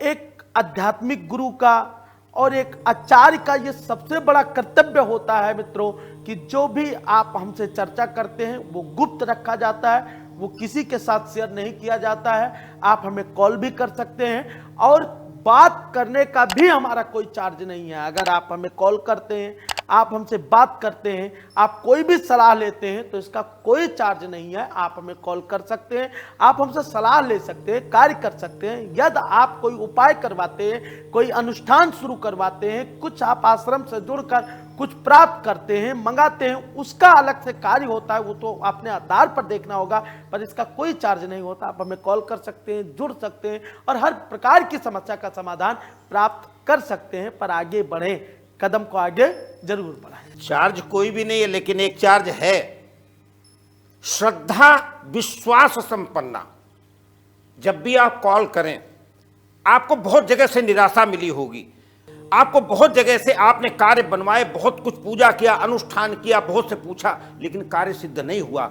एक आध्यात्मिक गुरु का और एक आचार्य का ये सबसे बड़ा कर्तव्य होता है मित्रों कि जो भी आप हमसे चर्चा करते हैं वो गुप्त रखा जाता है, वो किसी के साथ शेयर नहीं किया जाता है। आप हमें कॉल भी कर सकते हैं और बात करने का भी हमारा कोई चार्ज नहीं है। अगर आप हमें कॉल करते हैं, आप हमसे बात करते हैं, आप कोई भी सलाह लेते हैं तो इसका कोई चार्ज नहीं है। आप हमें कॉल कर सकते हैं, आप हमसे सलाह ले सकते हैं, कार्य कर सकते हैं। यदि आप कोई उपाय करवाते हैं, कोई अनुष्ठान शुरू करवाते हैं, कुछ आप आश्रम से जुड़कर कुछ प्राप्त करते हैं, मंगाते हैं, उसका अलग से कार्य होता है, वो तो अपने आधार पर देखना होगा, पर इसका कोई चार्ज नहीं होता। आप हमें कॉल कर सकते हैं, जुड़ सकते हैं और हर प्रकार की समस्या का समाधान प्राप्त कर सकते हैं। पर आगे बढ़ें, कदम को आगे जरूर बढ़ाएं। चार्ज कोई भी नहीं है, लेकिन एक चार्ज है, श्रद्धा विश्वास संपन्ना। जब भी आप कॉल करें, आपको बहुत जगह से निराशा मिली होगी, आपको बहुत जगह से आपने कार्य बनवाए, बहुत कुछ पूजा किया, अनुष्ठान किया, बहुत से पूछा, लेकिन कार्य सिद्ध नहीं हुआ।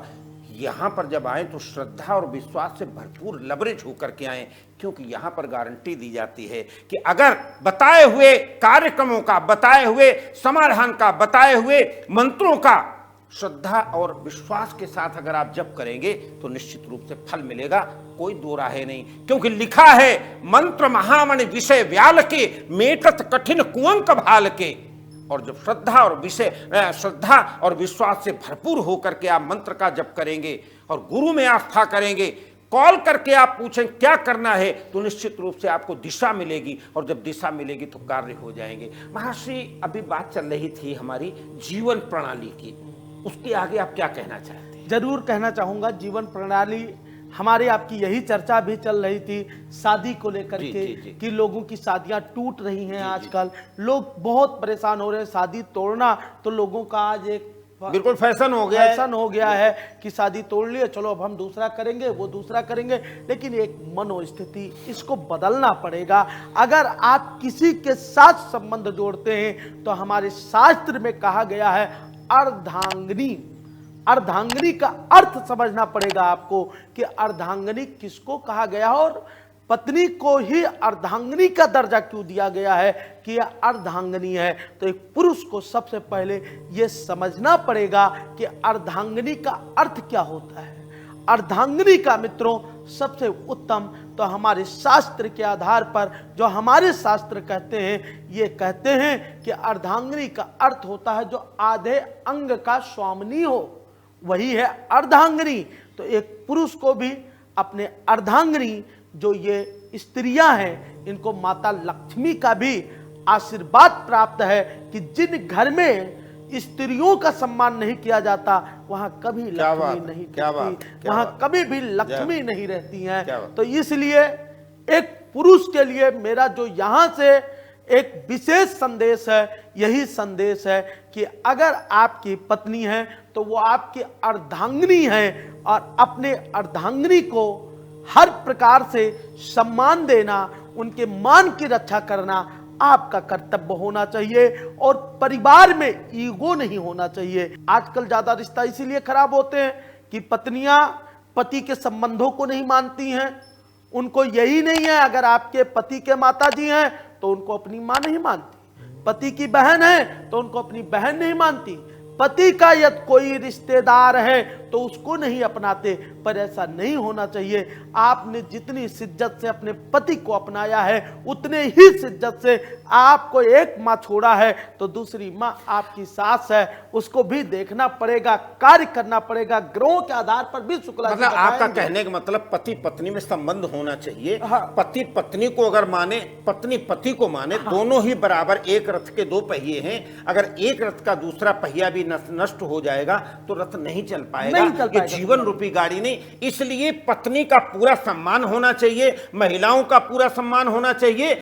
यहां पर जब आए तो श्रद्धा और विश्वास से भरपूर लबरेज होकर के आए, क्योंकि यहां पर गारंटी दी जाती है कि अगर बताए हुए कार्यक्रमों का, बताए हुए समाधान का, बताए हुए मंत्रों का श्रद्धा और विश्वास के साथ अगर आप जप करेंगे तो निश्चित रूप से फल मिलेगा, कोई दो राहे नहीं। क्योंकि लिखा है, मंत्र महामणि विषय व्याल के, मेटत कठिन कुंवक भाल के। और जब श्रद्धा और विश्वास से भरपूर होकर के आप मंत्र का जप करेंगे और गुरु में आस्था करेंगे, कॉल करके आप पूछें क्या करना है, तो निश्चित रूप से आपको दिशा मिलेगी, और जब दिशा मिलेगी तो कार्य हो जाएंगे। महर्षि, अभी बात चल रही थी हमारी जीवन प्रणाली की, उसके आगे आप क्या कहना चाहते हैं? जरूर कहना चाहूंगा। जीवन प्रणाली, हमारे आपकी यही चर्चा भी चल रही थी शादी को लेकर के कि लोगों की शादियां टूट रही हैं। आजकल लोग बहुत परेशान हो रहे हैं। शादी तोड़ना तो लोगों का आज एक बिल्कुल फैशन हो गया है कि शादी तोड़ लिए, चलो अब हम दूसरा करेंगे, वो दूसरा करेंगे। लेकिन एक मनोस्थिति, इसको बदलना पड़ेगा। अगर आप किसी के साथ संबंध जोड़ते हैं तो हमारे शास्त्र में कहा गया है अर्धांगिनी। अर्धांगिनी का अर्थ समझना पड़ेगा आपको कि अर्धांगिनी किसको कहा गया और पत्नी को ही अर्धांगिनी का दर्जा क्यों दिया गया है कि यह अर्धांगिनी है। तो एक पुरुष को सबसे पहले यह समझना पड़ेगा कि अर्धांगिनी का अर्थ क्या होता है। अर्धांगिनी का मित्रों सबसे उत्तम तो हमारे शास्त्र के आधार पर जो हमारे शास्त्र कहते हैं, ये कहते हैं कि अर्धांगिनी का अर्थ होता है जो आधे अंग का स्वामिनी हो, वही है अर्धांगिनी। तो एक पुरुष को भी अपने अर्धांगिनी, जो ये स्त्रियां हैं, इनको माता लक्ष्मी का भी आशीर्वाद प्राप्त है कि जिन घर में स्त्रियों का सम्मान नहीं किया जाता वहां कभी लक्ष्मी नहीं रहती, वहां कभी भी लक्ष्मी नहीं रहती हैं। तो इसलिए एक पुरुष के लिए मेरा जो यहां से एक विशेष संदेश है, यही संदेश है कि अगर आपकी पत्नी है तो वो आपकी अर्धांगिनी है और अपने अर्धांगिनी को हर प्रकार से सम्मान देना, उनके मान की रक्षा करना आपका कर्तव्य होना चाहिए। और परिवार में ईगो नहीं होना चाहिए। आजकल ज्यादा रिश्ता इसीलिए खराब होते हैं कि पत्नियां पति के संबंधों को नहीं मानती हैं। उनको यही नहीं है, अगर आपके पति के माताजी हैं तो उनको अपनी मां नहीं मानती, पति की बहन है तो उनको अपनी बहन नहीं मानती, पति का यदि कोई रिश्तेदार है तो उसको नहीं अपनाते। पर ऐसा नहीं होना चाहिए। आपने जितनी शिद्दत से अपने पति को अपनाया है, उतने ही शिद्दत से आपको एक माँ छोड़ा है तो दूसरी माँ आपकी सास है, उसको भी देखना पड़ेगा, कार्य करना पड़ेगा। ग्रहों के आधार पर भी शुक्ला मतलब आपका कहने का मतलब पति पत्नी में संबंध होना चाहिए। हाँ। पति पत्नी को अगर माने, पत्नी पति को माने, हाँ। दोनों ही बराबर एक रथ के दो पहिए हैं। अगर एक रथ का दूसरा पहिया भी नष्ट हो जाएगा तो रथ नहीं चल पाएगा। ये जीवन रूपी गाड़ी नहीं। इसलिए पत्नी का पूरा सम्मान होना चाहिए, महिलाओं का पूरा सम्मान होना चाहिए।